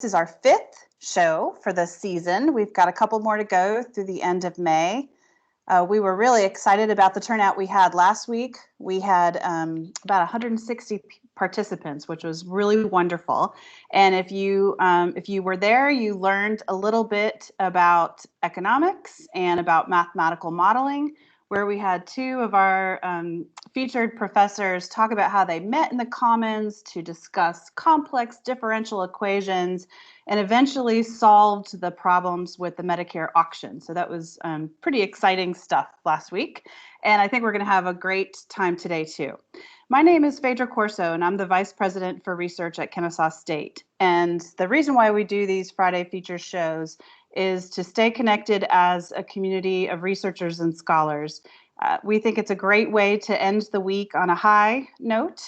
is our fifth show for this season. We've got a couple more to go through the end of May. We were really excited about the turnout we had last week. We had about 160 participants, which was really wonderful. And if you were there, you learned a little bit about economics and about mathematical modeling, where we had two of our featured professors talk about how they met in the Commons to discuss complex differential equations and eventually solved the problems with the Medicare auction. So that was pretty exciting stuff last week. And I think we're going to have a great time today, too. My name is Phaedra Corso, and I'm the Vice President for Research at Kennesaw State. And the reason why we do these Friday feature shows is to stay connected as a community of researchers and scholars. We think it's a great way to end the week on a high note.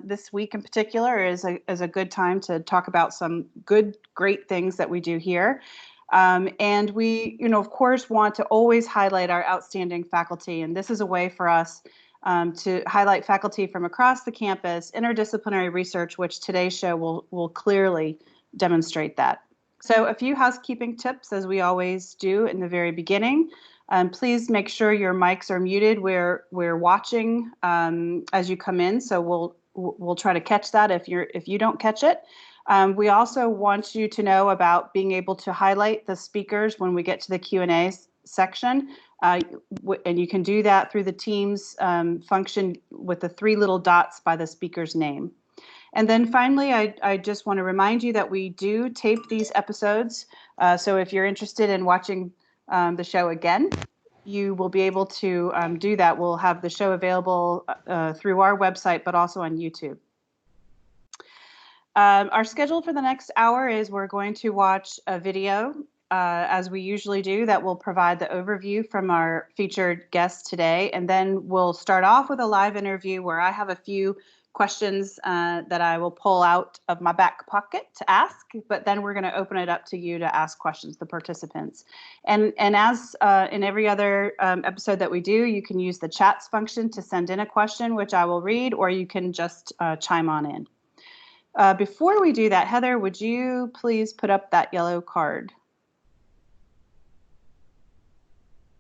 This week in particular is a good time to talk about some great things that we do here. And we, of course, want to always highlight our outstanding faculty. And this is a way for us to highlight faculty from across the campus, interdisciplinary research, which today's show will clearly demonstrate that. So a few housekeeping tips, as we always do in the very beginning. Please make sure your mics are muted. We're watching as you come in, so we'll try to catch that if you don't catch it. We also want you to know about being able to highlight the speakers when we get to the Q&A section, and you can do that through the Teams function with the three little dots by the speaker's name. And then finally, I just want to remind you that we do tape these episodes. So if you're interested in watching the show again, you will be able to do that. We'll have the show available through our website, but also on YouTube. Our schedule for the next hour is we're going to watch a video, as we usually do, that will provide the overview from our featured guest today. And then we'll start off with a live interview where I have a few questions that I will pull out of my back pocket to ask, but then we're going to open it up to you to ask questions, the participants. And as in every other episode that we do, you can use the chats function to send in a question, which I will read, or you can just chime on in. Before we do that, Heather, would you please put up that yellow card?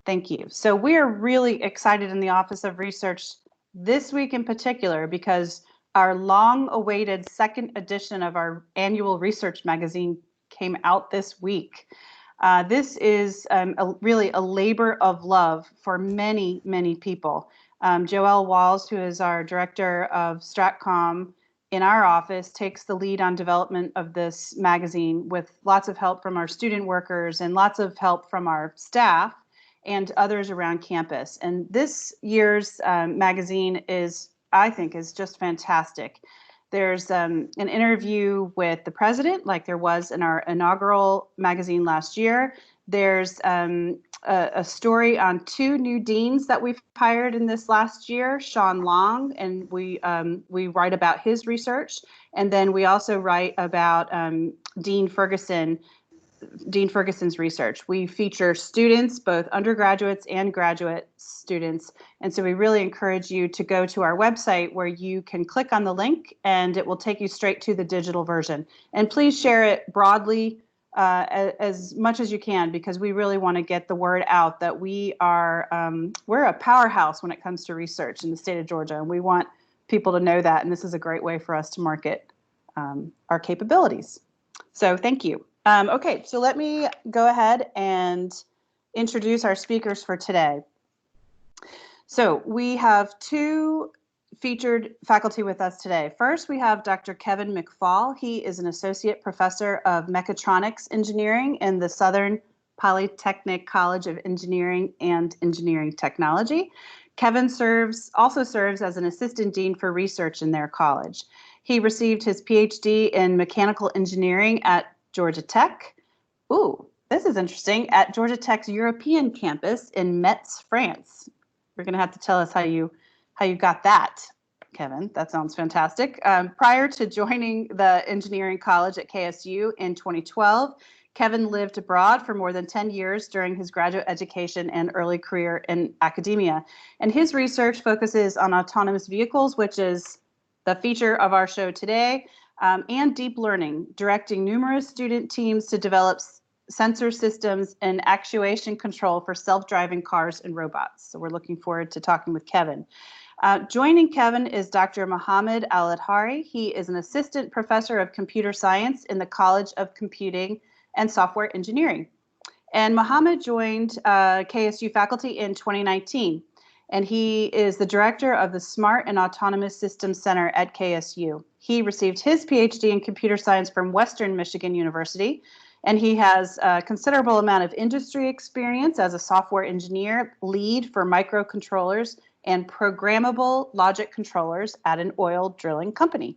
Thank you. So we are really excited in the Office of Research this week in particular, because our long-awaited second edition of our annual research magazine came out this week. This is really a labor of love for many, many people. Joelle Walls, who is our director of StratCom in our office, takes the lead on development of this magazine with lots of help from our student workers and lots of help from our staff and others around campus. And this year's magazine I think is just fantastic. There's an interview with the president, like there was in our inaugural magazine last year. There's a story on two new deans that we've hired in this last year, Sean Long, and we write about his research. And then we also write about Dean Ferguson's research. We feature students, both undergraduates and graduate students. And so we really encourage you to go to our website where you can click on the link and it will take you straight to the digital version. And please share it broadly as much as you can, because we really want to get the word out that we're a powerhouse when it comes to research in the state of Georgia. And we want people to know that. And this is a great way for us to market our capabilities. So thank you. Okay, so let me go ahead and introduce our speakers for today. So we have two featured faculty with us today. First, we have Dr. Kevin McFall. He is an associate professor of mechatronics engineering in the Southern Polytechnic College of Engineering and Engineering Technology. Kevin also serves as an assistant dean for research in their college. He received his PhD in mechanical engineering at Georgia Tech. Ooh, this is interesting. At Georgia Tech's European campus in Metz, France. You're going to have to tell us how you got that, Kevin. That sounds fantastic. Prior to joining the engineering college at KSU in 2012, Kevin lived abroad for more than 10 years during his graduate education and early career in academia. And his research focuses on autonomous vehicles, which is the feature of our show today. and deep learning, directing numerous student teams to develop sensor systems and actuation control for self-driving cars and robots. So we're looking forward to talking with Kevin. Joining Kevin is Dr. Mohammed Aledhari. He is an assistant professor of computer science in the College of Computing and Software Engineering. And Mohammed joined KSU faculty in 2019, and he is the director of the Smart and Autonomous Systems Center at KSU. He received his PhD in computer science from Western Michigan University, and he has a considerable amount of industry experience as a software engineer lead for microcontrollers and programmable logic controllers at an oil drilling company.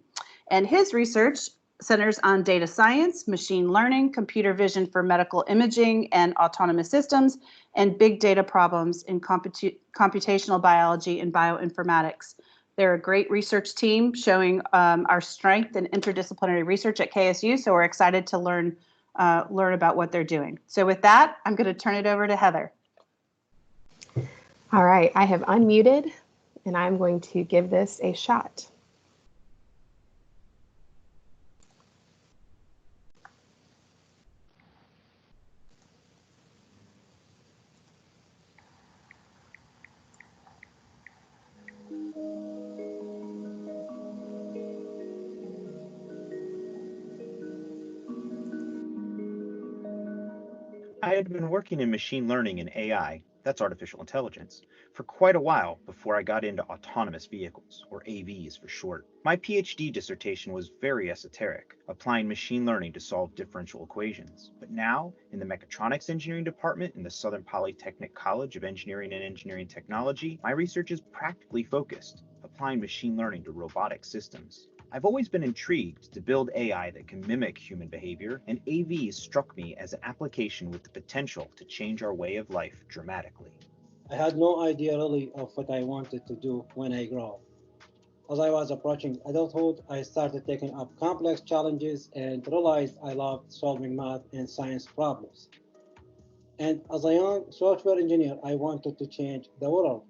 And his research centers on data science, machine learning, computer vision for medical imaging and autonomous systems, and big data problems in computational biology and bioinformatics. They're a great research team showing our strength in interdisciplinary research at KSU, so we're excited to learn about what they're doing. So with that, I'm going to turn it over to Heather. All right, I have unmuted, and I'm going to give this a shot. I had been working in machine learning and AI, that's artificial intelligence, for quite a while before I got into autonomous vehicles, or AVs for short. My PhD dissertation was very esoteric, applying machine learning to solve differential equations. But now, in the mechatronics engineering department in the Southern Polytechnic College of Engineering and Engineering Technology, my research is practically focused, applying machine learning to robotic systems. I've always been intrigued to build AI that can mimic human behavior, and AVs struck me as an application with the potential to change our way of life dramatically. I had no idea really of what I wanted to do when I grew up. As I was approaching adulthood, I started taking up complex challenges and realized I loved solving math and science problems. And as a young software engineer, I wanted to change the world.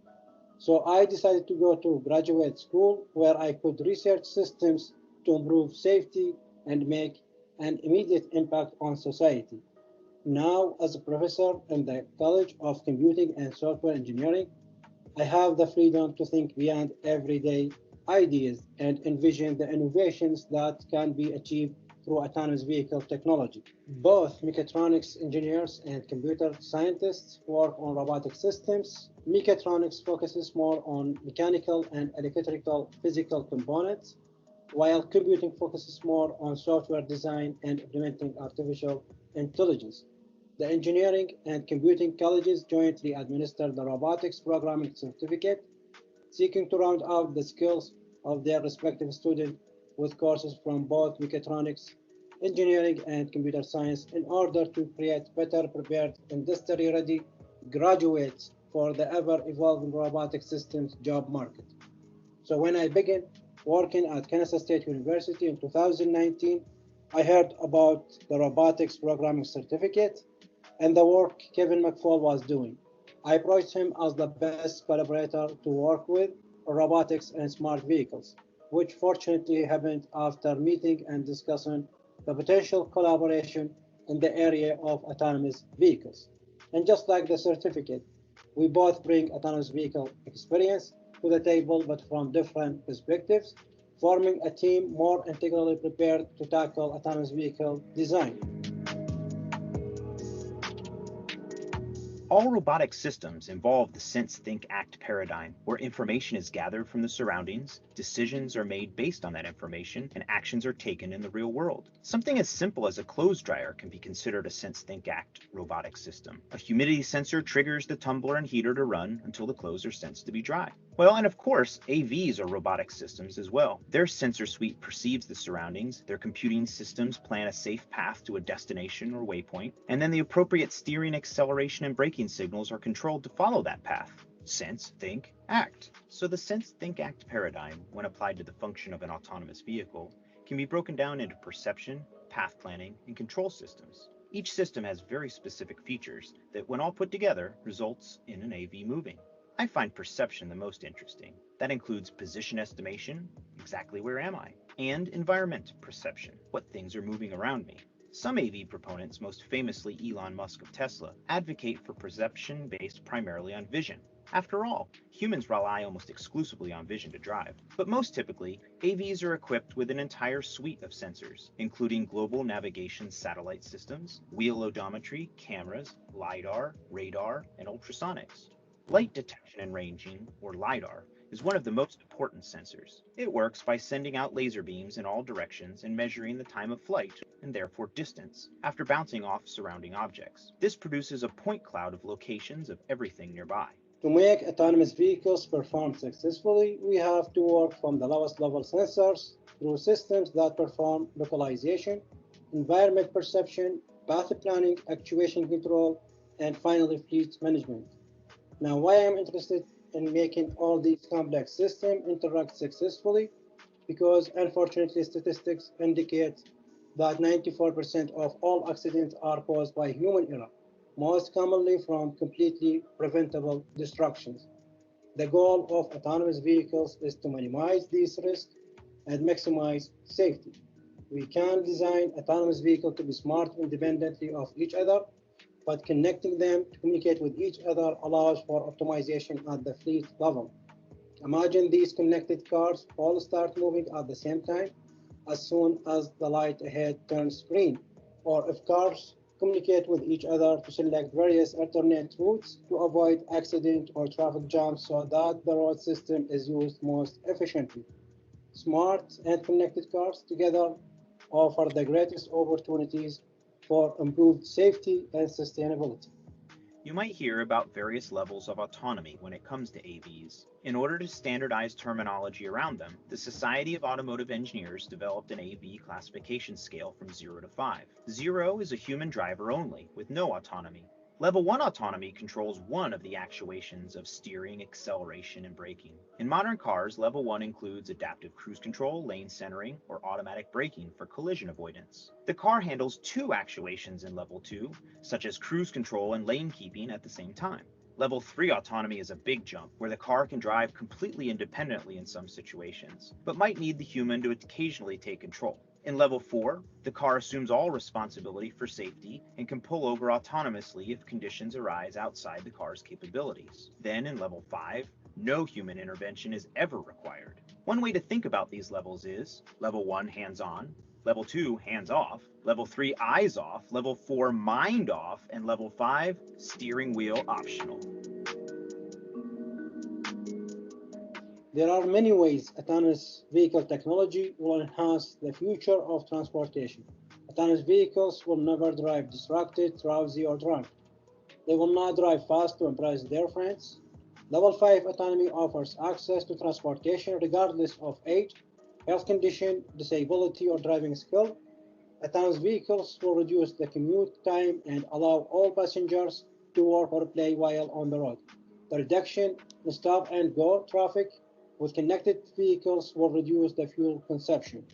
So I decided to go to graduate school where I could research systems to improve safety and make an immediate impact on society. Now, as a professor in the College of Computing and Software Engineering, I have the freedom to think beyond everyday ideas and envision the innovations that can be achieved through autonomous vehicle technology. Both mechatronics engineers and computer scientists work on robotic systems. Mechatronics focuses more on mechanical and electrical physical components, while computing focuses more on software design and implementing artificial intelligence. The engineering and computing colleges jointly administer the robotics programming certificate, seeking to round out the skills of their respective students with courses from both mechatronics, engineering, and computer science in order to create better prepared industry-ready graduates for the ever-evolving robotic systems job market. So when I began working at Kansas State University in 2019, I heard about the robotics programming certificate and the work Kevin McFall was doing. I approached him as the best collaborator to work with on robotics and smart vehicles, which fortunately happened after meeting and discussing the potential collaboration in the area of autonomous vehicles. And just like the certificate, we both bring autonomous vehicle experience to the table, but from different perspectives, forming a team more integrally prepared to tackle autonomous vehicle design. All robotic systems involve the sense, think, act paradigm, where information is gathered from the surroundings, decisions are made based on that information, and actions are taken in the real world. Something as simple as a clothes dryer can be considered a sense, think, act robotic system. A humidity sensor triggers the tumbler and heater to run until the clothes are sensed to be dry. Well, and of course, AVs are robotic systems as well. Their sensor suite perceives the surroundings, their computing systems plan a safe path to a destination or waypoint, and then the appropriate steering, acceleration, and braking signals are controlled to follow that path. Sense, think, act. So the sense, think, act paradigm, when applied to the function of an autonomous vehicle, can be broken down into perception, path planning, and control systems. Each system has very specific features that, when all put together, results in an AV moving. I find perception the most interesting. That includes position estimation, exactly where am I, and environment perception, what things are moving around me. Some AV proponents, most famously Elon Musk of Tesla, advocate for perception based primarily on vision. After all, humans rely almost exclusively on vision to drive. But most typically, AVs are equipped with an entire suite of sensors, including global navigation satellite systems, wheel odometry, cameras, LiDAR, radar, and ultrasonics. Light detection and ranging, or LiDAR, is one of the most important sensors. It works by sending out laser beams in all directions and measuring the time of flight, and therefore distance, after bouncing off surrounding objects. This produces a point cloud of locations of everything nearby. To make autonomous vehicles perform successfully, we have to work from the lowest level sensors through systems that perform localization, environment perception, path planning, actuation control, and finally fleet management. Now, why I'm interested in making all these complex systems interact successfully? Because unfortunately, statistics indicate that 94% of all accidents are caused by human error, most commonly from completely preventable distractions. The goal of autonomous vehicles is to minimize these risks and maximize safety. We can design autonomous vehicles to be smart independently of each other, but connecting them to communicate with each other allows for optimization at the fleet level. Imagine these connected cars all start moving at the same time as soon as the light ahead turns green, or if cars communicate with each other to select various alternate routes to avoid accident or traffic jams so that the road system is used most efficiently. Smart and connected cars together offer the greatest opportunities for improved safety and sustainability. You might hear about various levels of autonomy when it comes to AVs. In order to standardize terminology around them, the Society of Automotive Engineers developed an AV classification scale from 0 to 5. 0 is a human driver only, with no autonomy. Level 1 autonomy controls one of the actuations of steering, acceleration, and braking. In modern cars, Level 1 includes adaptive cruise control, lane centering, or automatic braking for collision avoidance. The car handles two actuations in Level 2, such as cruise control and lane keeping at the same time. Level 3 autonomy is a big jump, where the car can drive completely independently in some situations, but might need the human to occasionally take control. In Level 4, the car assumes all responsibility for safety and can pull over autonomously if conditions arise outside the car's capabilities. Then in Level 5, no human intervention is ever required. One way to think about these levels is Level 1 hands-on, Level 2 hands-off, Level 3 eyes off, Level 4 mind off, and Level 5 steering wheel optional. There are many ways autonomous vehicle technology will enhance the future of transportation. Autonomous vehicles will never drive distracted, drowsy, or drunk. They will not drive fast to impress their friends. Level 5 autonomy offers access to transportation regardless of age, health condition, disability, or driving skill. Autonomous vehicles will reduce the commute time and allow all passengers to work or play while on the road. The reduction in stop and go traffic with connected vehicles will reduce the fuel consumption.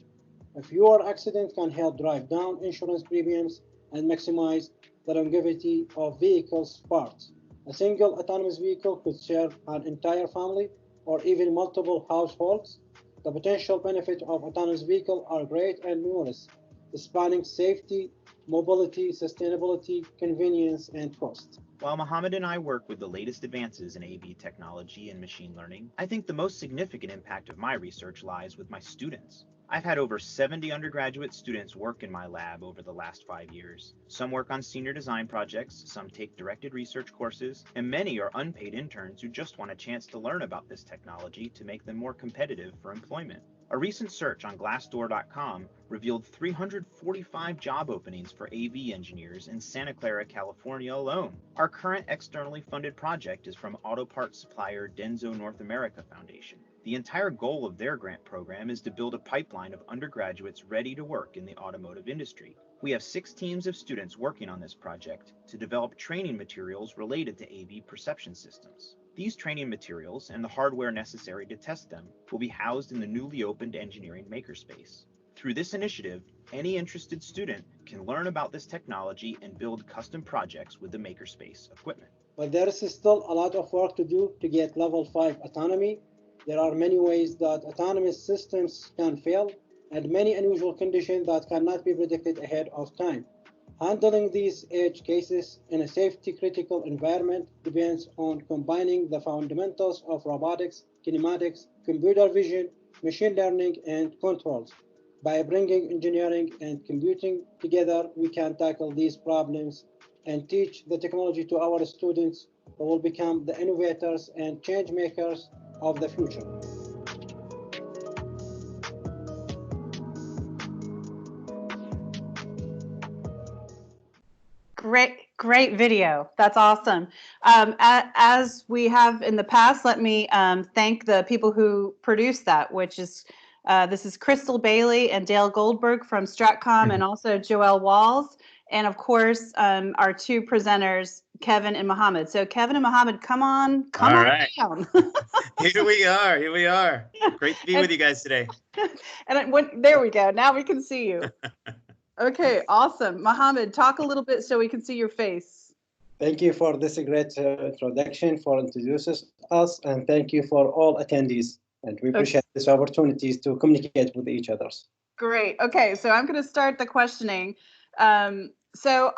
A fewer accidents can help drive down insurance premiums and maximize the longevity of vehicles' parts. A single autonomous vehicle could serve an entire family or even multiple households. The potential benefits of autonomous vehicles are great and numerous, spanning safety, mobility, sustainability, convenience, and cost. While Mohammed and I work with the latest advances in AV technology and machine learning, I think the most significant impact of my research lies with my students. I've had over 70 undergraduate students work in my lab over the last 5 years. Some work on senior design projects, some take directed research courses, and many are unpaid interns who just want a chance to learn about this technology to make them more competitive for employment. A recent search on Glassdoor.com revealed 345 job openings for AV engineers in Santa Clara, California alone. Our current externally funded project is from auto parts supplier Denso North America Foundation. The entire goal of their grant program is to build a pipeline of undergraduates ready to work in the automotive industry. We have 6 teams of students working on this project to develop training materials related to AV perception systems. These training materials and the hardware necessary to test them will be housed in the newly opened engineering makerspace. Through this initiative, any interested student can learn about this technology and build custom projects with the makerspace equipment. but there is still a lot of work to do to get level 5 autonomy. There are many ways that autonomous systems can fail and many unusual conditions that cannot be predicted ahead of time. Handling these edge cases in a safety critical environment depends on combining the fundamentals of robotics, kinematics, computer vision, machine learning, and controls. By bringing engineering and computing together, we can tackle these problems and teach the technology to our students who will become the innovators and change makers of the future. Great video. That's awesome. As we have in the past, let me thank the people who produced that, which is this is Crystal Bailey and Dale Goldberg from Stratcom, and also Joelle Walls, and of course our two presenters, Kevin and Mohammed. So Kevin and Mohammed, come on down. Here we are. Great to be with you guys today. And there we go. Now we can see you. Okay, awesome. Mohammed, talk a little bit so we can see your face. Thank you for this great introduction, for introducing us, and thank you for all attendees. And we appreciate this opportunities to communicate with each other. Great. Okay, so I'm going to start the questioning. So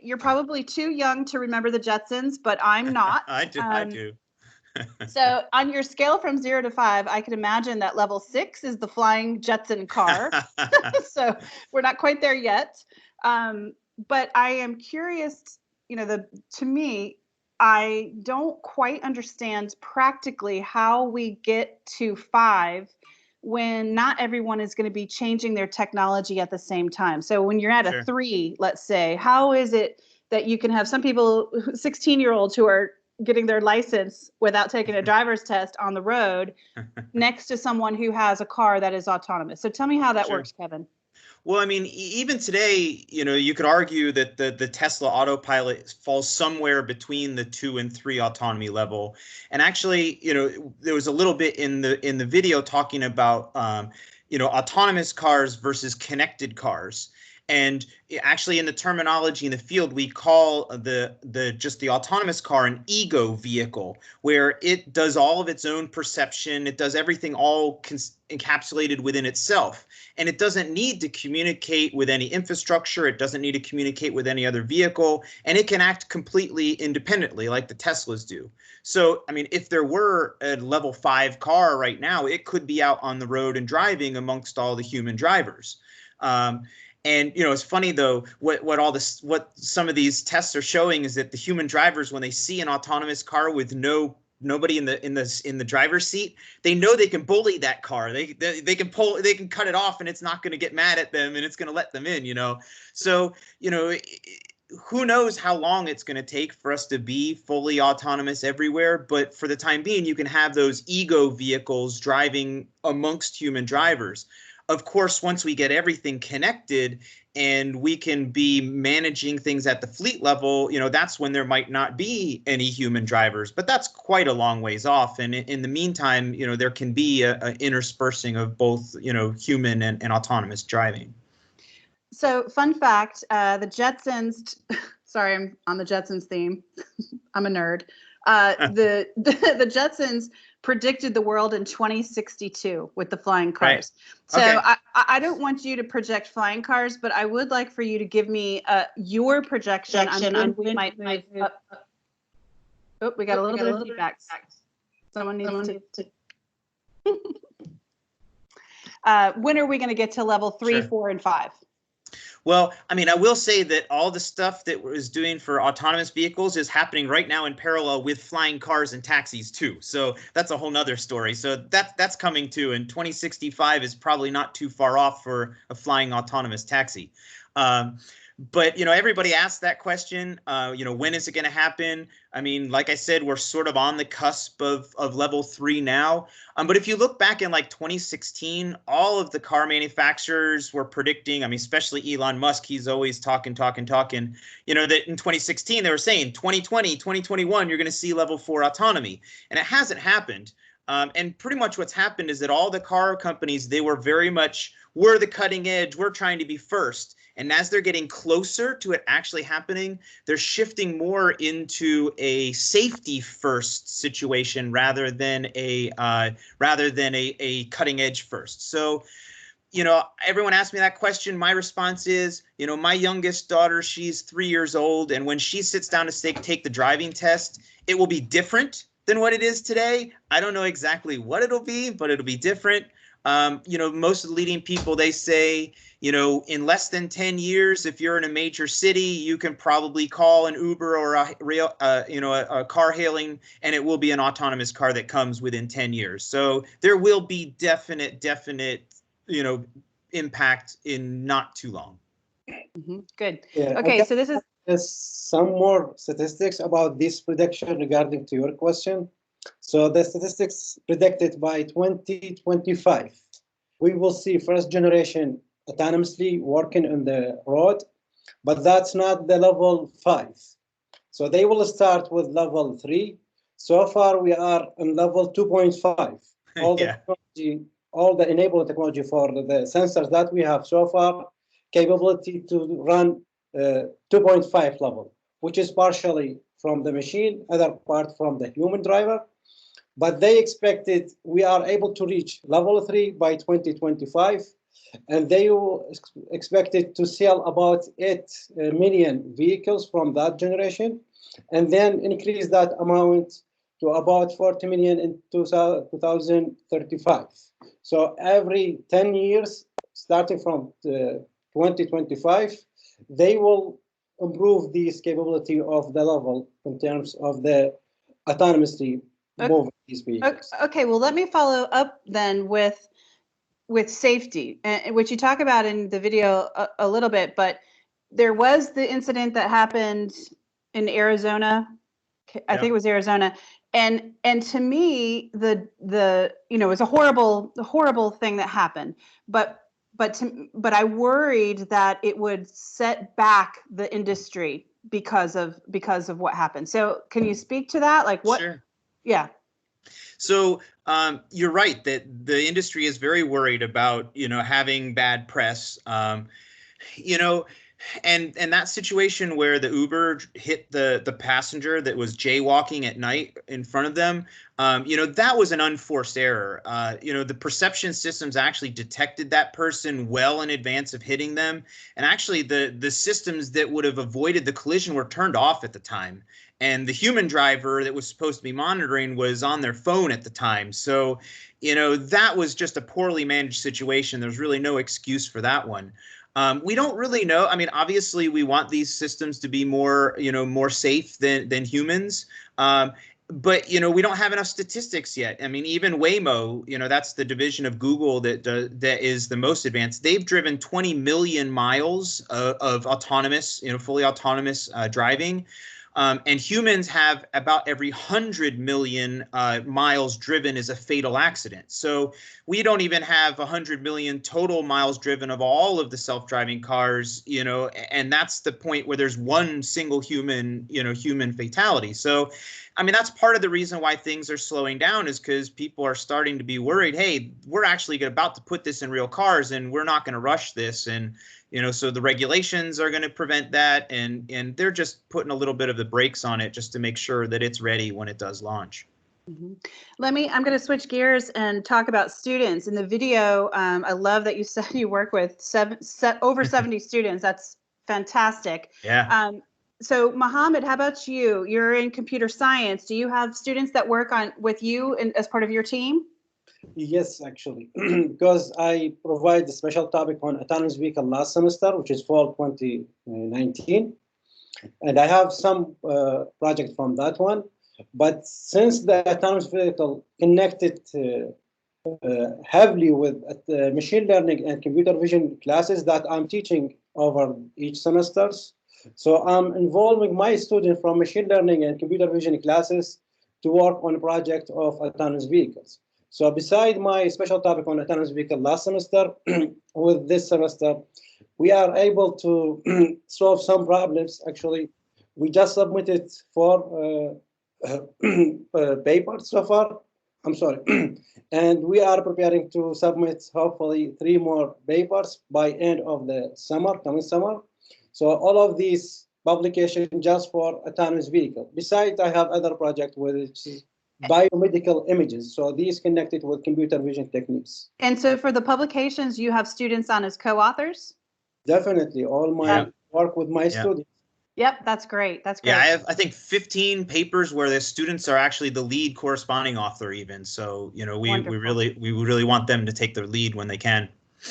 you're probably too young to remember the Jetsons, but I'm not. I do. So on your scale from 0 to 5, I can imagine that level 6 is the flying Jetson car. So we're not quite there yet. But I am curious, to me, I don't quite understand practically how we get to 5 when not everyone is going to be changing their technology at the same time. So when you're at a 3, let's say, how is it that you can have some people, 16-year-olds who are getting their license without taking a driver's test on the road next to someone who has a car that is autonomous? So tell me how that works, Kevin. Well, I mean, even today, you could argue that the Tesla autopilot falls somewhere between the 2 and 3 autonomy level. And actually, there was a little bit in the video talking about, autonomous cars versus connected cars. And actually, in the terminology in the field, we call the autonomous car an ego vehicle, where it does all of its own perception. It does everything all encapsulated within itself. And it doesn't need to communicate with any infrastructure. It doesn't need to communicate with any other vehicle. And it can act completely independently like the Teslas do. So, I mean, if there were a level 5 car right now, it could be out on the road and driving amongst all the human drivers. And it's funny though, what some of these tests are showing is that the human drivers, when they see an autonomous car with nobody in the driver's seat, they know they can bully that car. They can cut it off, and it's not going to get mad at them, and it's going to let them in. So who knows how long it's going to take for us to be fully autonomous everywhere. But for the time being, you can have those ego vehicles driving amongst human drivers. Of course, once we get everything connected and we can be managing things at the fleet level, that's when there might not be any human drivers. But that's quite a long ways off. And in the meantime, there can be a interspersing of both, human and autonomous driving. So fun fact, the Jetsons, sorry, I'm on the Jetsons theme. I'm a nerd. The Jetsons predicted the world in 2062 with the flying cars. Right. So I don't want you to project flying cars, but I would like for you to give me your projection on when we might we got a little bit of feedback. Someone needs to. When are we going to get to level 3, 4, and 5? Well, I mean, I will say that all the stuff that was doing for autonomous vehicles is happening right now in parallel with flying cars and taxis too. So that's a whole nother story. So that's coming too. And 2065 is probably not too far off for a flying autonomous taxi. But, everybody asks that question, when is it going to happen? I mean, like I said, we're sort of on the cusp of level 3 now. But if you look back in like 2016, all of the car manufacturers were predicting, I mean, especially Elon Musk, he's always talking, that in 2016, they were saying 2020, 2021, you're going to see level 4 autonomy. And it hasn't happened. And pretty much what's happened is that all the car companies, they were very much, we're the cutting edge, we're trying to be first. And as they're getting closer to it actually happening, they're shifting more into a safety first situation rather than a cutting edge first. So, you know, everyone asked me that question. My response is, you know, my youngest daughter, she's 3 years old, and when she sits down to take the driving test, it will be different than what it is today. I don't know exactly what it'll be, but it'll be different. You know, most of the leading people, they say, you know, in less than 10 years, if you're in a major city, you can probably call an Uber or a car hailing, and it will be an autonomous car that comes within 10 years. So there will be definite, you know, impact in not too long. Good. Yeah, Okay, so this is there's some more statistics about this prediction regarding to your question. So the statistics predicted by 2025, we will see first generation autonomously working on the road, but that's not the level 5. So they will start with level 3. So far, we are on level 2.5. All the technology, all the enabled technology for the sensors that we have so far, capability to run 2.5 level, which is partially from the machine, other part from the human driver. But they expected we are able to reach level 3 by 2025, and they expected to sell about 8 million vehicles from that generation, and then increase that amount to about 40 million in 2035. So every 10 years, starting from 2025, they will improve this capability of the level in terms of the autonomously moving these vehicles. okay. Well, let me follow up then with safety, which you talk about in the video a little bit, but there was the incident that happened in Arizona. I think it was Arizona. And to me, the you know, it was a horrible thing that happened. But I worried that it would set back the industry because of what happened. So can you speak to that? Like what? Sure. Yeah. So you're right that the industry is very worried about, you know, having bad press. You know, and that situation where the Uber hit the passenger that was jaywalking at night in front of them, you know, that was an unforced error. You know, the perception systems actually detected that person well in advance of hitting them, and actually the systems that would have avoided the collision were turned off at the time. And the human driver that was supposed to be monitoring was on their phone at the time. So, you know, that was just a poorly managed situation. There's really no excuse for that one. We don't really know. I mean, obviously, we want these systems to be more, you know, more safe than humans. But, you know, we don't have enough statistics yet. I mean, even Waymo, you know, that's the division of Google that is the most advanced. They've driven 20 million miles of autonomous, you know, fully autonomous driving. And humans have about every 100 million miles driven is a fatal accident. So we don't even have 100 million total miles driven of all of the self-driving cars, you know, and that's the point where there's one single human, you know, human fatality. So, I mean, that's part of the reason why things are slowing down is because people are starting to be worried, hey, we're actually about to put this in real cars and we're not going to rush this. And, you know, so the regulations are going to prevent that, and they're just putting a little bit of the brakes on it just to make sure that it's ready when it does launch. Mm-hmm. I'm going to switch gears and talk about students. In the video, I love that you said you work with over 70 students. That's fantastic. Yeah. So Mohammed, how about you? You're in computer science. Do you have students that work with you as part of your team? Yes, actually, because I provide a special topic on autonomous vehicle last semester, which is fall 2019. And I have some project from that one. But since the autonomous vehicle connected heavily with machine learning and computer vision classes that I'm teaching over each semesters, so I'm involving my students from machine learning and computer vision classes to work on a project of autonomous vehicles. So beside my special topic on autonomous vehicle last semester, with this semester, we are able to solve some problems. Actually, we just submitted 4 papers so far I'm sorry. And we are preparing to submit hopefully 3 more papers by end of the summer, coming summer. So all of these publications just for autonomous vehicle. Besides, I have other project which is biomedical images. So these connected with computer vision techniques. And so for the publications, you have students on as co-authors? Definitely, all my work with my students. Yep, that's great. That's great. Yeah, I have, I think, 15 papers where the students are actually the lead corresponding author even. So, you know, we really want them to take the lead when they can.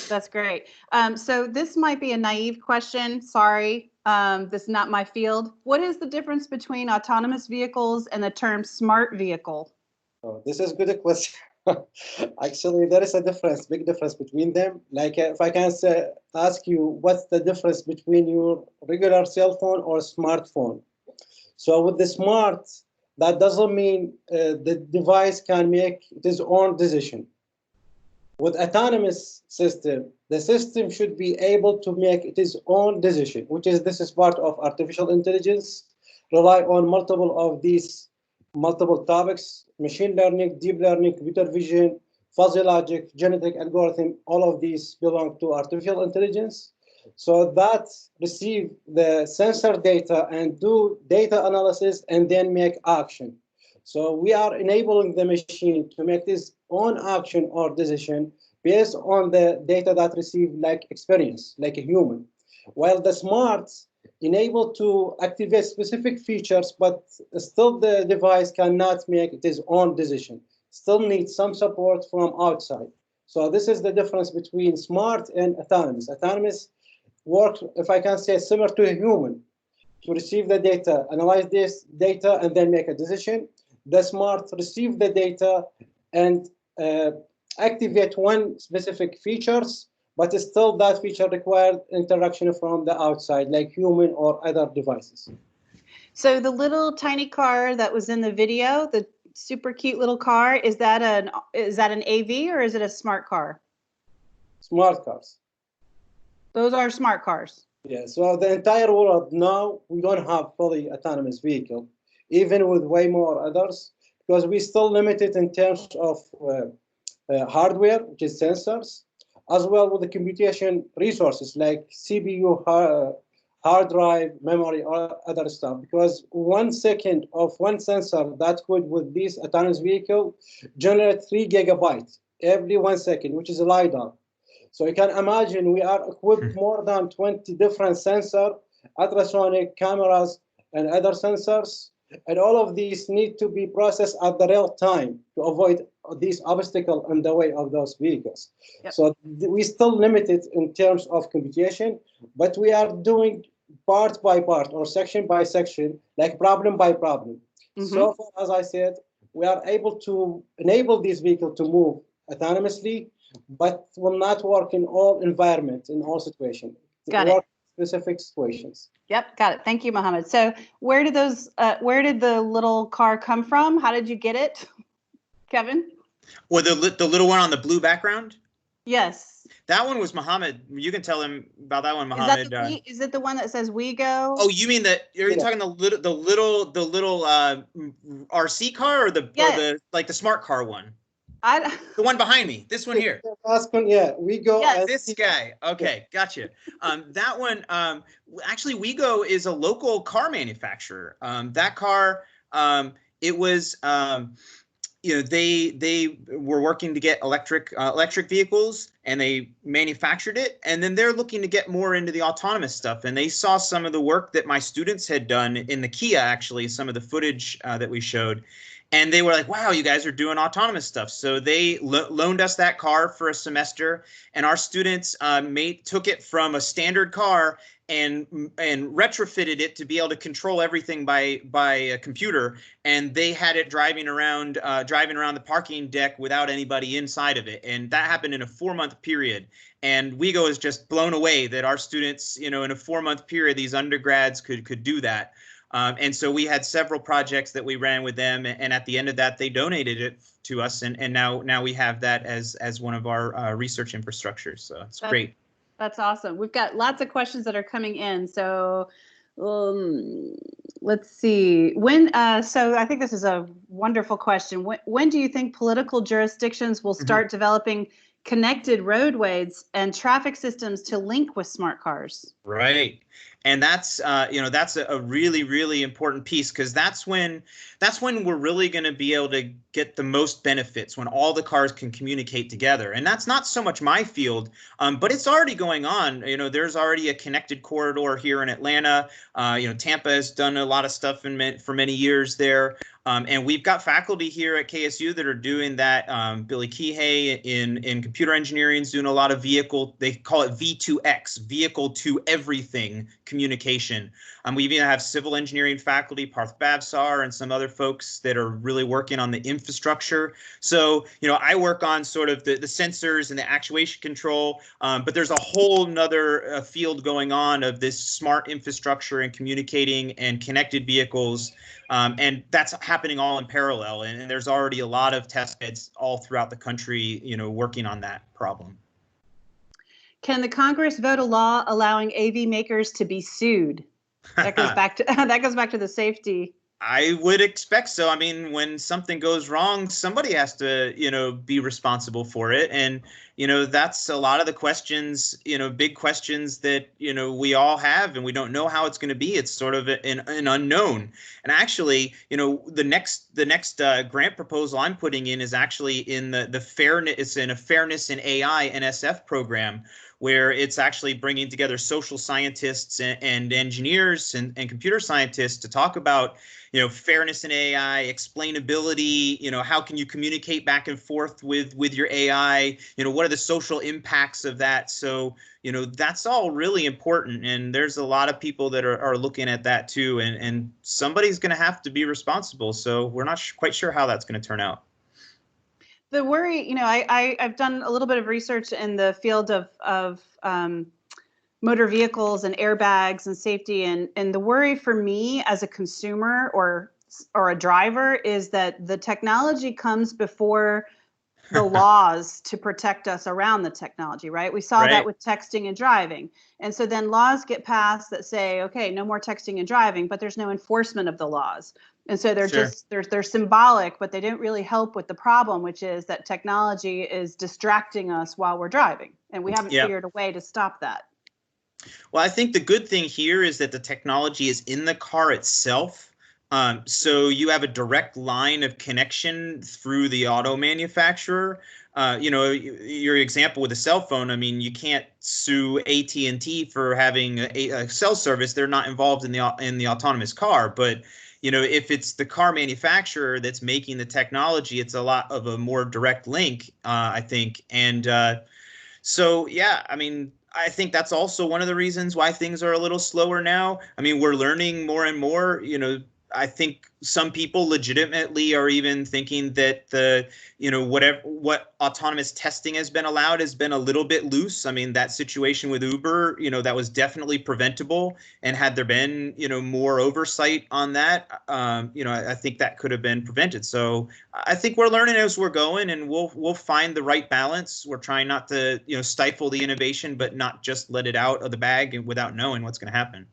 That's great. So this might be a naive question. Sorry, this is not my field. What is the difference between autonomous vehicles and the term smart vehicle? Oh, this is a good question. Actually, there is a difference, big difference between them. Like if I can say, ask you, what's the difference between your regular cell phone or smartphone? So with the smart, that doesn't mean the device can make its own decision. With autonomous system, the system should be able to make its own decision, which is this is part of artificial intelligence, rely on multiple topics, machine learning, deep learning, computer vision, fuzzy logic, genetic algorithm, all of these belong to artificial intelligence. So that receive the sensor data and do data analysis and then make action. So we are enabling the machine to make this own action or decision based on the data that receive like experience, like a human. While the smarts enable to activate specific features, but still the device cannot make its own decision. Still needs some support from outside. So this is the difference between smart and autonomous. Autonomous works, if I can say, similar to a human, to receive the data, analyze this data, and then make a decision. The smart receive the data and activate one specific features, but still that feature required interaction from the outside, like human or other devices. So the little tiny car that was in the video, the super cute little car, is that an AV or is it a smart car? Smart cars. Those are smart cars. Yeah, so the entire world now, we don't have fully autonomous vehicle, even with way more others, because we still limited in terms of hardware, which is sensors, as well with the computation resources like CPU, hard drive, memory, or other stuff. Because 1 second of one sensor that could, with this autonomous vehicle, generate 3 gigabytes every 1 second, which is a LiDAR. So you can imagine we are equipped more than 20 different sensors, ultrasonic cameras, and other sensors. And all of these need to be processed at the real time to avoid these obstacles in the way of those vehicles. Yep. So we still limited in terms of computation, but we are doing part by part or section by section, like problem by problem. Mm-hmm. So far, as I said, we are able to enable these vehicles to move autonomously, but will not work in all environments, in all situations. Got it. Specific situations. Yep, got it. Thank you, Mohammed. So where did the little car come from? How did you get it, Kevin? Well, the little one on the blue background? Yes. That one was Mohammed. You can tell him about that one, Mohammed. Is it the one that says "We Go"? Oh, you mean that? Are you talking the little RC car or the like the smart car one? The one behind me, this one here. Last one, yeah, We Go. Yeah, this guy. Okay, gotcha. That one, actually, WeGo is a local car manufacturer. That car, it was, you know, they were working to get electric vehicles, and they manufactured it, and then they're looking to get more into the autonomous stuff. And they saw some of the work that my students had done in the Kia, actually, some of the footage that we showed. And they were like, wow, you guys are doing autonomous stuff. So they loaned us that car for a semester, and our students took it from a standard car and retrofitted it to be able to control everything by a computer. And they had it driving around the parking deck without anybody inside of it. And that happened in a 4-month period. And WeGo is just blown away that our students, you know, in a 4-month period, these undergrads could do that. And so we had several projects that we ran with them, and at the end of that, they donated it to us, and now we have that as one of our research infrastructures. So it's great. That's awesome. We've got lots of questions that are coming in. So Let's see. So I think this is a wonderful question. When do you think political jurisdictions will start developing connected roadways and traffic systems to link with smart cars? Right. And that's that's a really, really important piece, because that's when we're really going to be able to get the most benefits, when all the cars can communicate together. And that's not so much my field, but it's already going on. There's already a connected corridor here in Atlanta. Tampa has done a lot of stuff for many years there. And we've got faculty here at KSU that are doing that. Billy Kihei in computer engineering is doing a lot of they call it V2X, vehicle to everything communication. We even have civil engineering faculty, Parth Bavsar, and some other folks that are really working on the infrastructure. So, I work on sort of the sensors and the actuation control, but there's a whole nother field going on of this smart infrastructure and communicating and connected vehicles. And that's happening all in parallel. And there's already a lot of test beds all throughout the country, working on that problem. Can the Congress vote a law allowing AV makers to be sued? That goes back to the safety. I would expect so. I mean, when something goes wrong, somebody has to, be responsible for it. And, that's a lot of the questions, big questions that, we all have, and we don't know how it's going to be. It's sort of an unknown. And actually, the next grant proposal I'm putting in is actually in the fairness. It's in a fairness in AI NSF program, where it's actually bringing together social scientists and engineers and computer scientists to talk about, fairness in AI, explainability, how can you communicate back and forth with your AI, what are the social impacts of that? So, that's all really important. And there's a lot of people that are looking at that too. And somebody's going to have to be responsible. So we're not quite sure how that's going to turn out. The worry, I've done a little bit of research in the field of motor vehicles and airbags and safety, and the worry for me as a consumer or a driver is that the technology comes before the laws to protect us around the technology, right? We saw that with texting and driving. And so then laws get passed that say, okay, no more texting and driving, but there's no enforcement of the laws. And so they're symbolic, but they don't really help with the problem, which is that technology is distracting us while we're driving. And we haven't figured a way to stop that. Well, I think the good thing here is that the technology is in the car itself. So you have a direct line of connection through the auto manufacturer. Your example with a cell phone, I mean, you can't sue AT&T for having a cell service. They're not involved in the autonomous car. But, if it's the car manufacturer that's making the technology, it's a lot of a more direct link, I think. And so, yeah, I mean, I think that's also one of the reasons why things are a little slower now. I mean, we're learning more and more. I think some people legitimately are even thinking that what autonomous testing has been allowed has been a little bit loose. I mean, that situation with Uber, that was definitely preventable. And had there been, more oversight on that, I think that could have been prevented. So I think we're learning as we're going, and we'll find the right balance. We're trying not to, stifle the innovation, but not just let it out of the bag without knowing what's going to happen.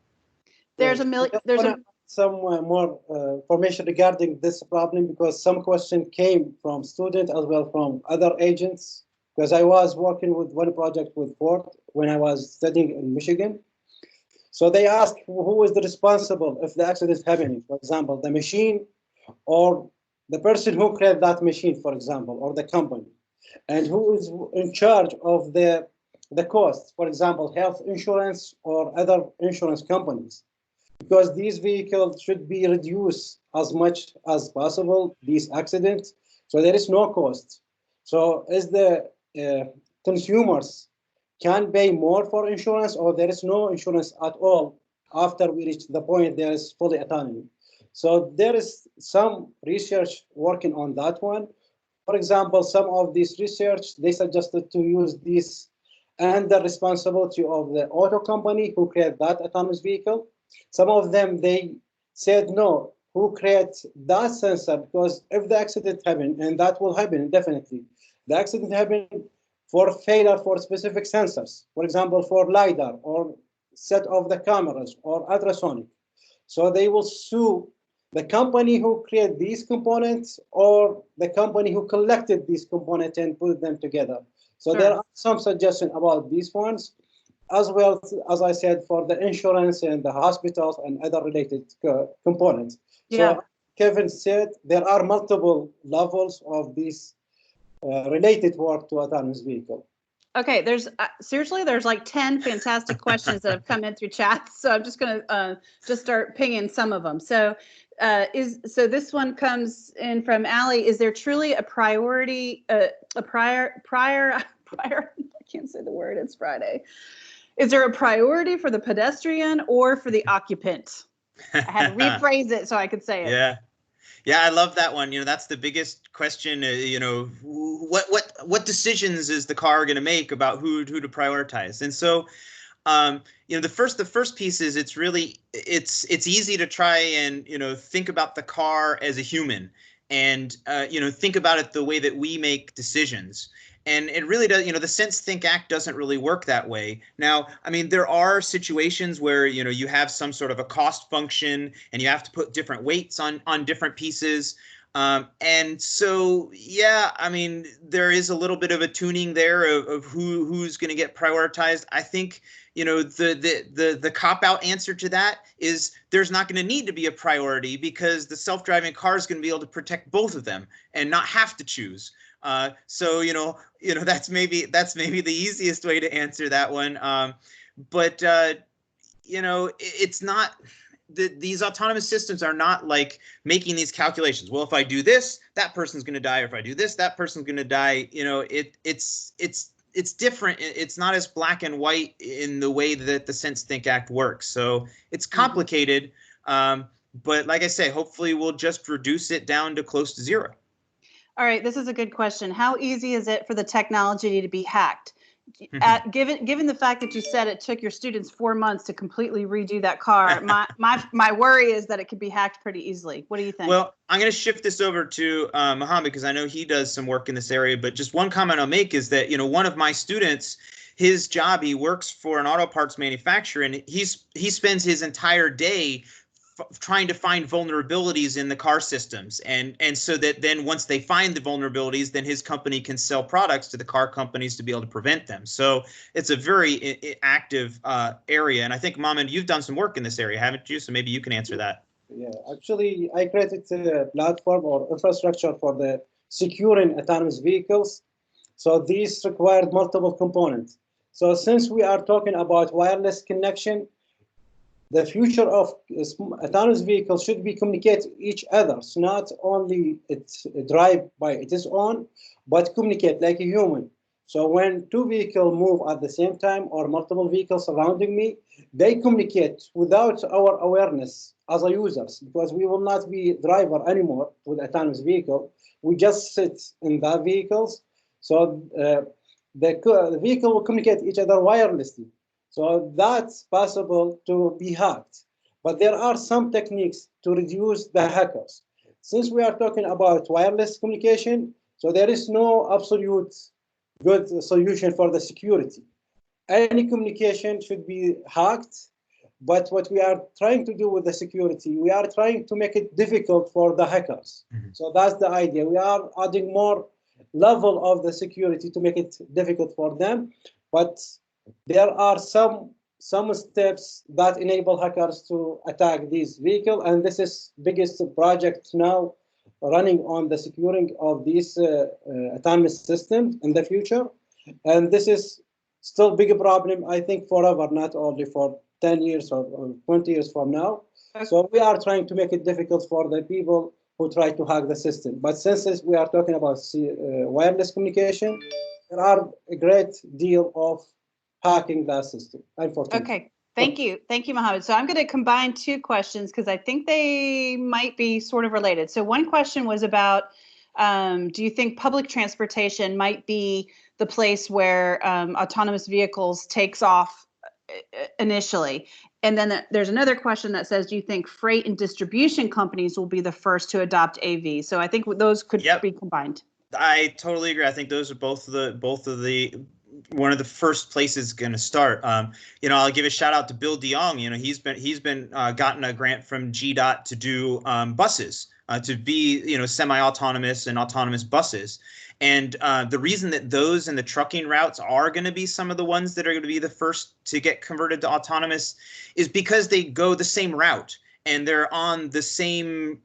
Some more information regarding this problem, because some question came from students as well from other agents, because I was working with one project with Ford when I was studying in Michigan. So they asked who is the responsible if the accident is happening, for example, the machine or the person who created that machine, for example, or the company, and who is in charge of the costs, for example, health insurance or other insurance companies. Because these vehicles should be reduced as much as possible, these accidents, so there is no cost. So as the consumers can pay more for insurance, or there is no insurance at all after we reach the point there is fully autonomy. So there is some research working on that one. For example, some of this research, they suggested to use this and the responsibility of the auto company who created that autonomous vehicle. Some of them, they said, no, who creates that sensor? Because if the accident happened, and that will happen definitely, the accident happened for failure for specific sensors, for example, for LiDAR or set of the cameras or ultrasonic. So they will sue the company who created these components or the company who collected these components and put them together. So Sure. there are some suggestions about these ones, as well as I said, for the insurance and the hospitals and other related components. Yeah. So Kevin said there are multiple levels of this related work to autonomous vehicle. Okay, there's seriously, there's like 10 fantastic questions that have come in through chat. So I'm just going to just start pinging some of them. So this one comes in from Allie. Is there truly a priority, I can't say the word, it's Friday. Is there a priority for the pedestrian or for the occupant? I had to rephrase it so I could say it. Yeah. Yeah, I love that one. You know, that's the biggest question. You know, what decisions is the car going to make about who to prioritize? And so, you know, the first piece is it's easy to try and, you know, think about the car as a human and you know, think about it the way that we make decisions. And it really does, you know, the Sense Think Act doesn't really work that way. Now, I mean, there are situations where, you know, you have some sort of a cost function and you have to put different weights on different pieces. And so, yeah, I mean, there is a little bit of a tuning there of who's going to get prioritized. I think, you know, the cop-out answer to that is there's not going to need to be a priority because the self-driving car is going to be able to protect both of them and not have to choose. So, you know, that's maybe the easiest way to answer that one. But you know, it's not, these autonomous systems are not like making these calculations. Well, if I do this, that person's going to die. Or if I do this, that person's going to die. You know, it's different. It's not as black and white in the way that the Sense Think Act works. So it's complicated. But like I say, hopefully we'll just reduce it down to close to zero. All right, this is a good question. How easy is it for the technology to be hacked? Given the fact that you said it took your students 4 months to completely redo that car, my worry is that it could be hacked pretty easily. What do you think? Well, I'm going to shift this over to Mohammed because I know he does some work in this area. But just one comment I'll make is that, you know, one of my students, his job, he works for an auto parts manufacturer, and he spends his entire day trying to find vulnerabilities in the car systems, and so that then once they find the vulnerabilities, then his company can sell products to the car companies to be able to prevent them. So it's a very active area, and I think, Mohammed, you've done some work in this area, haven't you? So maybe you can answer that. Yeah, actually, I created a platform or infrastructure for the securing autonomous vehicles. So these required multiple components. So since we are talking about wireless connection, the future of autonomous vehicles should be communicate each other, so not only it's drive by its own, but communicate like a human. So when two vehicles move at the same time or multiple vehicles surrounding me, they communicate without our awareness as a users, because we will not be driver anymore with autonomous vehicle. We just sit in the vehicles. So the vehicle will communicate each other wirelessly. So that's possible to be hacked. But there are some techniques to reduce the hackers. Since we are talking about wireless communication, so there is no absolute good solution for the security. Any communication should be hacked, but what we are trying to do with the security, we are trying to make it difficult for the hackers. So that's the idea. We are adding more level of the security to make it difficult for them, but there are some steps that enable hackers to attack these vehicles, and this is biggest project now running on the securing of these autonomous systems in the future. And this is still big problem, I think, forever, not only for 10 years or 20 years from now. So we are trying to make it difficult for the people who try to hack the system. But since we are talking about wireless communication, there are a great deal of hacking that system, unfortunately. Okay, thank you, Mohammed. So I'm going to combine two questions because I think they might be sort of related. So one question was about, do you think public transportation might be the place where autonomous vehicles takes off initially? And then there's another question that says, do you think freight and distribution companies will be the first to adopt AV? So I think those could be combined. I totally agree. I think those are both of the one of the first places going to start. I'll give a shout out to Bill DeYoung. He's been gotten a grant from GDOT to do buses, to be semi-autonomous and autonomous buses. And the reason that those and the trucking routes are going to be some of the ones that are going to be the first to get converted to autonomous is because they go the same route and they're on the same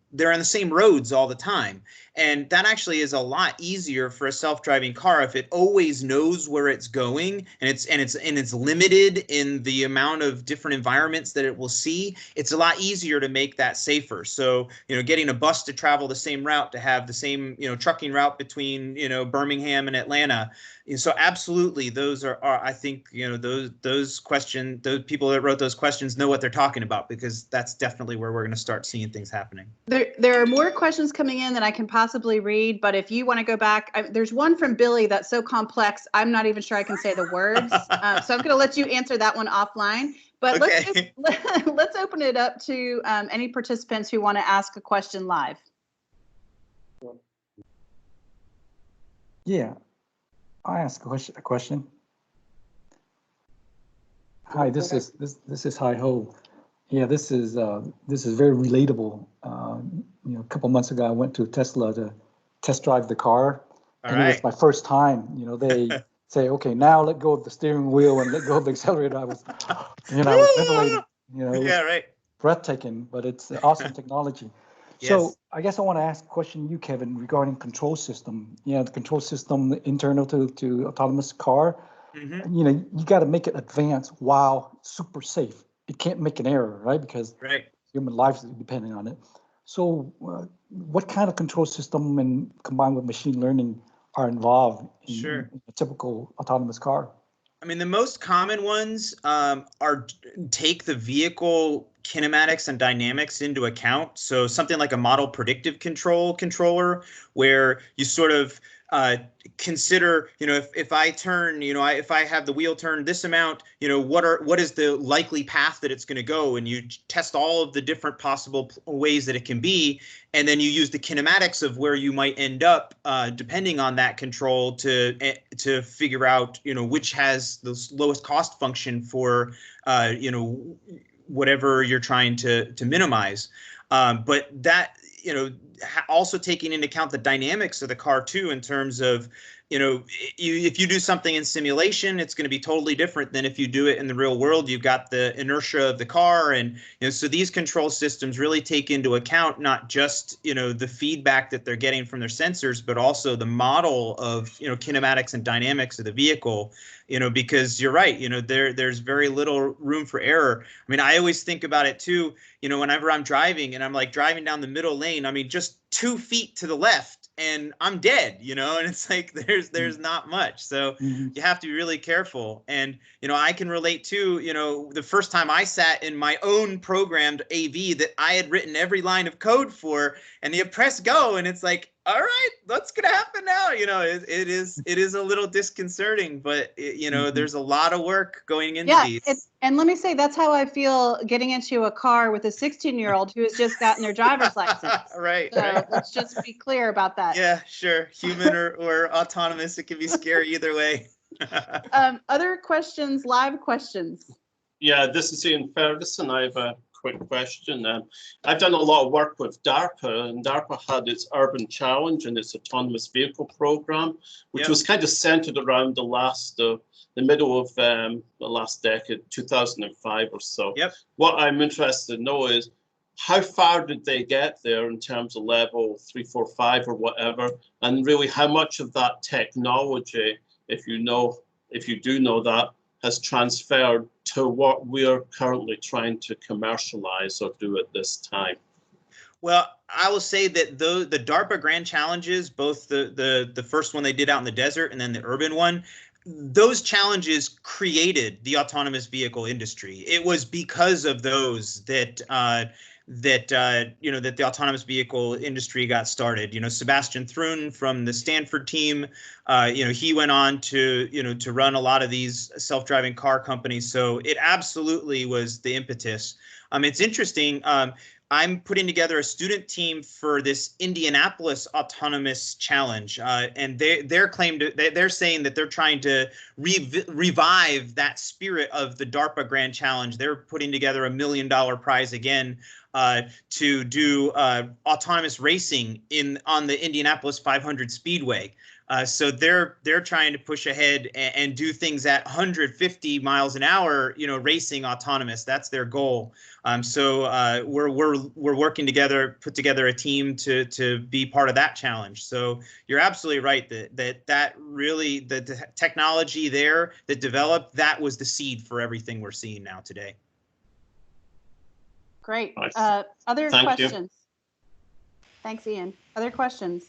roads all the time. And that actually is a lot easier for a self-driving car if it always knows where it's going and it's limited in the amount of different environments that it will see. It's a lot easier to make that safer. So, getting a bus to travel the same route, to have the same, trucking route between, Birmingham and Atlanta. So absolutely, those are I think, those people that wrote those questions know what they're talking about, because that's definitely where we're going to start seeing things happening. There are more questions coming in than I can possibly read, but if you want to go back, there's one from Billy that's so complex, I'm not even sure I can say the words. So I'm going to let you answer that one offline. But Okay. let's open it up to any participants who want to ask a question live. Yeah, I ask a question. Hi, this is Hi Ho. Yeah, this is very relatable. A couple months ago, I went to Tesla to test drive the car, and it was my first time. They say, okay, now let go of the steering wheel and let go of the accelerator. I was ventilating. Yeah, right. Breathtaking, but it's awesome technology. Yes. So I guess I want to ask a question to you, Kevin, regarding control system. The control system internal to autonomous car. Mm-hmm. You got to make it advanced while super safe. It can't make an error, right? Because human lives are depending on it. So what kind of control system and combined with machine learning are involved in a typical autonomous car? I mean, the most common ones are take the vehicle kinematics and dynamics into account. So something like a model predictive controller, where you sort of consider, if I turn, if I have the wheel turn this amount, what is the likely path that it's going to go, and you test all of the different possible ways that it can be, and then you use the kinematics of where you might end up, depending on that control, to figure out, which has the lowest cost function for, whatever you're trying to minimize. But that, also taking into account the dynamics of the car too, in terms of, if you do something in simulation, it's going to be totally different than if you do it in the real world. You've got the inertia of the car, and so these control systems really take into account not just the feedback that they're getting from their sensors, but also the model of kinematics and dynamics of the vehicle. Because you're right, there's very little room for error. I mean, I always think about it too, whenever I'm driving and I'm like driving down the middle lane, I mean, just 2 feet to the left and I'm dead, and it's like there's not much. So you have to be really careful. And, I can relate to, the first time I sat in my own programmed AV that I had written every line of code for, and you press go and it's like, all right, what's going to happen now? It is a little disconcerting, but there's a lot of work going into these. And let me say, that's how I feel getting into a car with a 16-year-old who has just gotten their driver's license. Right. Let's just be clear about that. Yeah, sure. Human or autonomous, it can be scary either way. Other questions, live questions? Yeah, this is Ian Ferguson. I have a quick question. I've done a lot of work with DARPA, and DARPA had its Urban Challenge and its autonomous vehicle program, which was kind of centered around the middle of the last decade, 2005 or so. What I'm interested to know is, how far did they get there in terms of level 3, 4, 5 or whatever, and really how much of that technology, if you do know that, has transferred to what we're currently trying to commercialize or do at this time? Well, I will say that the DARPA Grand Challenges, both the first one they did out in the desert and then the urban one, those challenges created the autonomous vehicle industry. It was because of those that the autonomous vehicle industry got started. Sebastian Thrun from the Stanford team, he went on to run a lot of these self-driving car companies. So it absolutely was the impetus. It's interesting. I'm putting together a student team for this Indianapolis Autonomous Challenge, and they're saying that they're trying to revive that spirit of the DARPA Grand Challenge. They're putting together $1 million prize again to do autonomous racing on the Indianapolis 500 Speedway. So they're trying to push ahead and do things at 150 miles an hour, racing autonomous. That's their goal. So we're working together, put together a team to be part of that challenge. So you're absolutely right that really the technology there that developed, that was the seed for everything we're seeing now today. Great. Nice. Other Thank questions? You. Thanks, Ian. Other questions?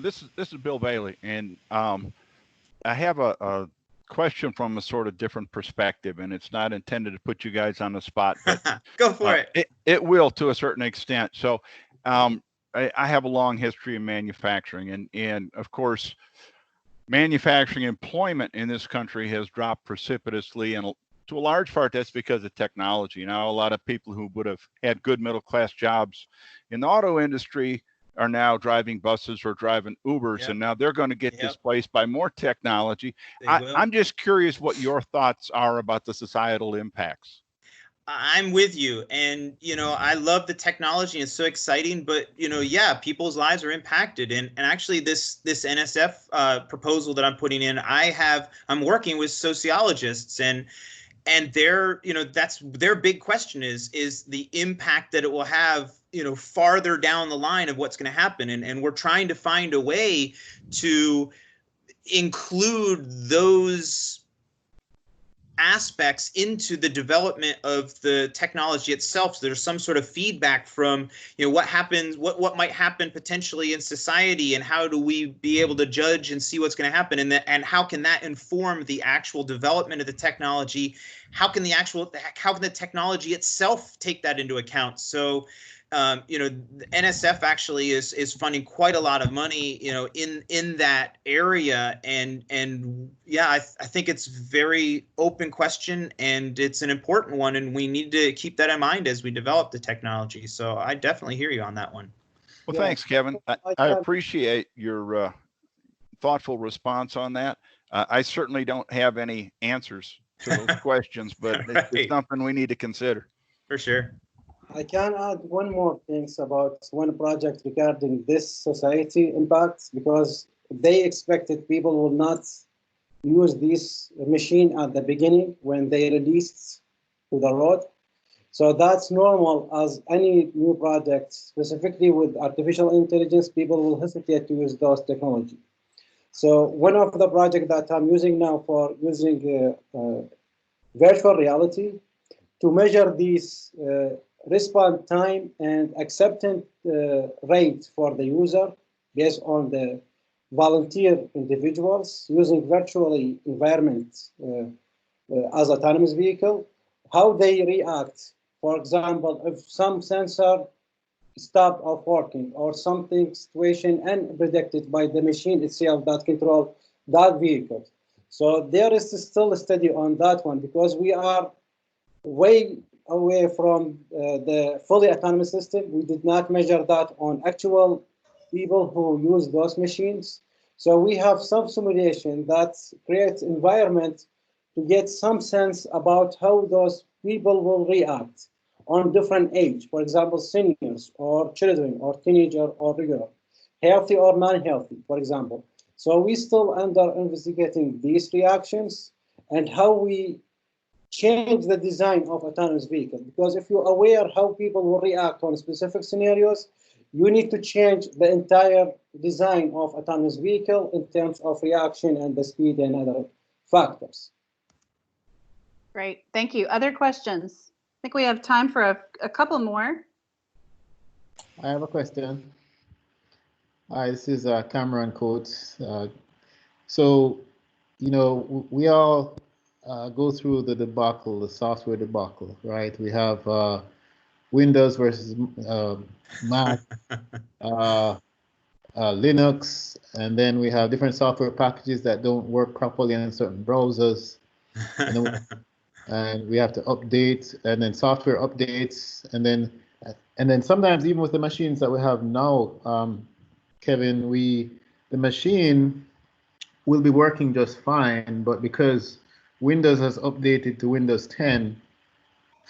This is Bill Bailey, and I have a question from a sort of different perspective, and it's not intended to put you guys on the spot, but go for it. It will to a certain extent. So I have a long history in manufacturing, and of course, manufacturing employment in this country has dropped precipitously, and to a large part, that's because of technology. Now, a lot of people who would have had good middle-class jobs in the auto industry are now driving buses or driving Ubers, Yep. and now they're going to get Yep. displaced by more technology. I'm just curious what your thoughts are about the societal impacts. I'm with you. And, I love the technology. It's so exciting, but, yeah, people's lives are impacted. And actually this NSF proposal that I'm putting in, I'm working with sociologists, and that's their big question is the impact that it will have, farther down the line of what's going to happen. And we're trying to find a way to include those aspects into the development of the technology itself. So there's some sort of feedback from, what happens, what might happen potentially in society, and how do we be able to judge and see what's going to happen, and how can that inform the actual development of the technology? How can the technology itself take that into account? So the NSF actually is funding quite a lot of money, in that area, and yeah, I think it's a very open question, and it's an important one, and we need to keep that in mind as we develop the technology. So I definitely hear you on that one. Well, thanks, Kevin. I appreciate your thoughtful response on that. I certainly don't have any answers to those questions, but it's something we need to consider. For sure. I can add one more thing about one project regarding this society impacts, because they expected people will not use this machine at the beginning when they released to the road. So that's normal as any new project, specifically with artificial intelligence, people will hesitate to use those technology. So one of the projects that I'm using now for using virtual reality to measure these response time and acceptance rate for the user based on the volunteer individuals using virtually environment as autonomous vehicle, how they react. For example, if some sensor stop of working or something situation unpredicted by the machine itself that control that vehicle. So there is still a study on that one, because we are way away from the fully autonomous system. We did not measure that on actual people who use those machines. So we have some simulation that creates environment to get some sense about how those people will react on different age. For example, seniors or children or teenager or regular, healthy or non-healthy, for example. So we still under investigating these reactions and how we change the design of autonomous vehicle, because if you're aware how people will react on specific scenarios, you need to change the entire design of autonomous vehicle in terms of reaction and the speed and other factors. Great, thank you. Other questions? I think we have time for a couple more. I have a question. Hi, this is Cameron Coates. So, we all go through the debacle, the software debacle, right? We have Windows versus Mac, Linux, and then we have different software packages that don't work properly in certain browsers. And we have to update, and then software updates, and then And then sometimes even with the machines that we have now, Kevin, the machine will be working just fine, but because Windows has updated to Windows 10,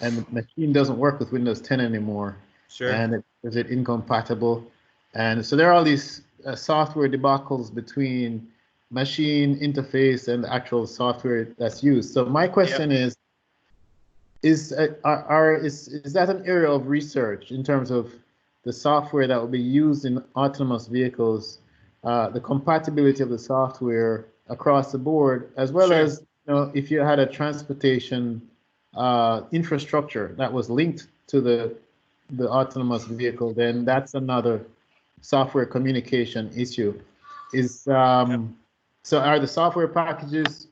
and the machine doesn't work with Windows 10 anymore, Sure. and is it incompatible? And so there are all these software debacles between machine interface and the actual software that's used. So my question is that an area of research in terms of the software that will be used in autonomous vehicles, the compatibility of the software across the board, as well as, you know, if you had a transportation infrastructure that was linked to the autonomous vehicle, then that's another software communication issue. So are the software packages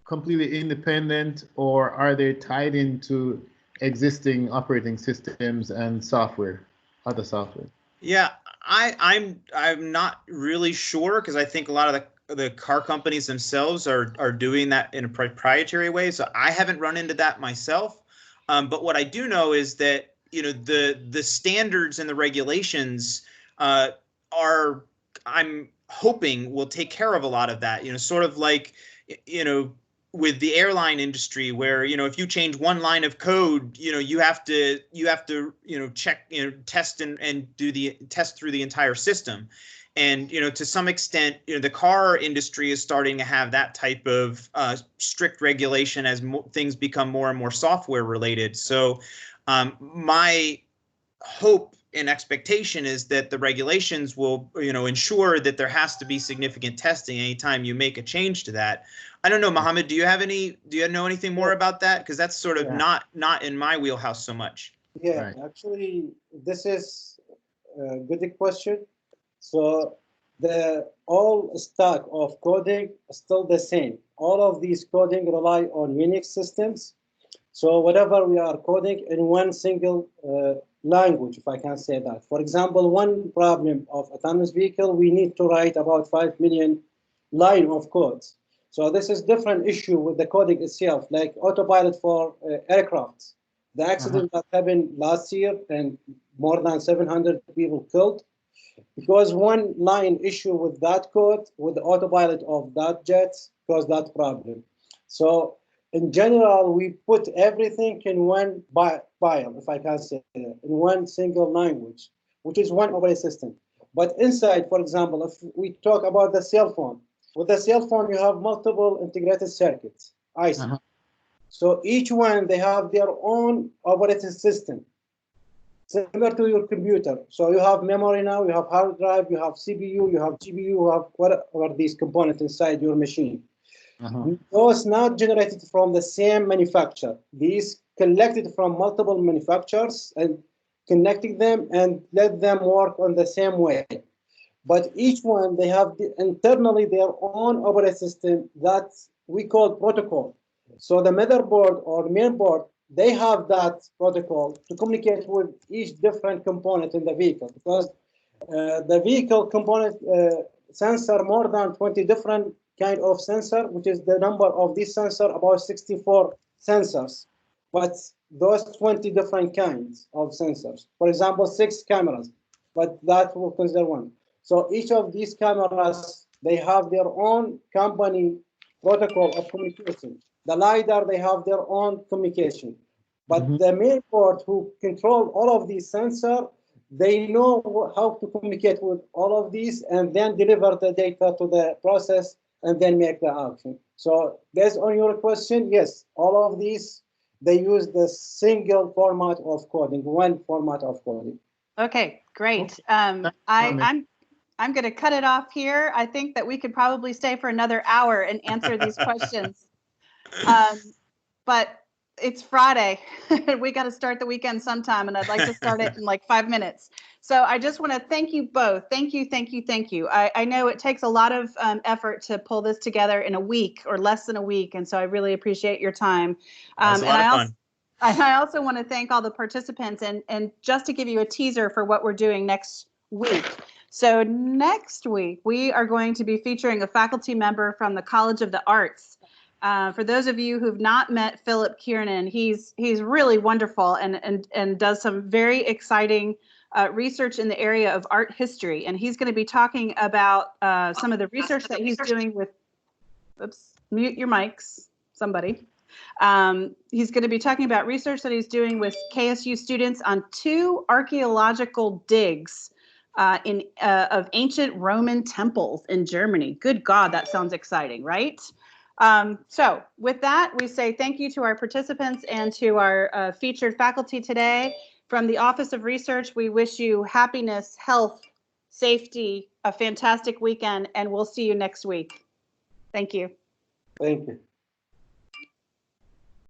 completely independent, or are they tied into existing operating systems and software, other software? Yeah, I'm not really sure, because I think a lot of the car companies themselves are doing that in a proprietary way. So I haven't run into that myself. But what I do know is that, you know, the standards and the regulations are, I'm hoping, will take care of a lot of that. You know, sort of like, you know, with the airline industry, where, you know, if you change one line of code, you know, you have to, you know, check, you know, test and do the test through the entire system. And, you know, to some extent, you know, the car industry is starting to have that type of strict regulation as things become more and more software related. So my hope and expectation is that the regulations will, you know, ensure that there has to be significant testing anytime you make a change to that. I don't know, Mohammed, do you know anything more about that? Because that's sort of not in my wheelhouse so much. Yeah, actually, this is a good question. So the all stack of coding is still the same. All of these coding rely on Unix systems. So whatever we are coding in one single language, if I can say that. For example, one problem of autonomous vehicle, we need to write about 5 million line of code. So this is different issue with the coding itself, like autopilot for aircraft. The accident that happened last year and more than 700 people killed, because one line issue with that code, with the autopilot of that jet, caused that problem. So in general, we put everything in one file, if I can say that, in one single language, which is one operating system. But inside, for example, if we talk about the cell phone, with the cell phone, you have multiple integrated circuits, IC. So each one, they have their own operating system, similar to your computer. So you have memory now, you have hard drive, you have CPU, you have GPU, you have whatever these components inside your machine. Those not generated from the same manufacturer. These collected from multiple manufacturers and connecting them and let them work on the same way. But each one, they have internally their own operating system that we call protocol. So the motherboard or mainboard, they have that protocol to communicate with each different component in the vehicle, because the vehicle component sensor more than 20 different kind of sensor, which is the number of this sensor, about 64 sensors. But those 20 different kinds of sensors, for example, 6 cameras, but that will consider one. So each of these cameras, they have their own company protocol of communication. The LiDAR, they have their own communication. But the main board who control all of these sensors, they know how to communicate with all of these and then deliver the data to the process and then make the action. So based on your question, yes, all of these, they use the single format of coding, one format of coding. Okay, great. I'm going to cut it off here. I think that we could probably stay for another hour and answer these questions. But it's Friday. We got to start the weekend sometime, and I'd like to start it in like 5 minutes. So I just want to thank you both. Thank you, thank you, thank you. I know it takes a lot of effort to pull this together in a week or less than a week, and so I really appreciate your time. It was a lot of fun. I also want to thank all the participants, and just to give you a teaser for what we're doing next week. So next week, we are going to be featuring a faculty member from the College of the Arts. For those of you who've not met Philip Kiernan, he's really wonderful and does some very exciting research in the area of art history. And he's going to be talking about some of the research that he's doing with, oops, mute your mics, somebody. He's going to be talking about research that he's doing with KSU students on 2 archaeological digs of ancient Roman temples in Germany. Good God, that sounds exciting, right? So with that, we say thank you to our participants and to our featured faculty today. From the Office of Research, we wish you happiness, health, safety, a fantastic weekend, and we'll see you next week. Thank you. Thank you.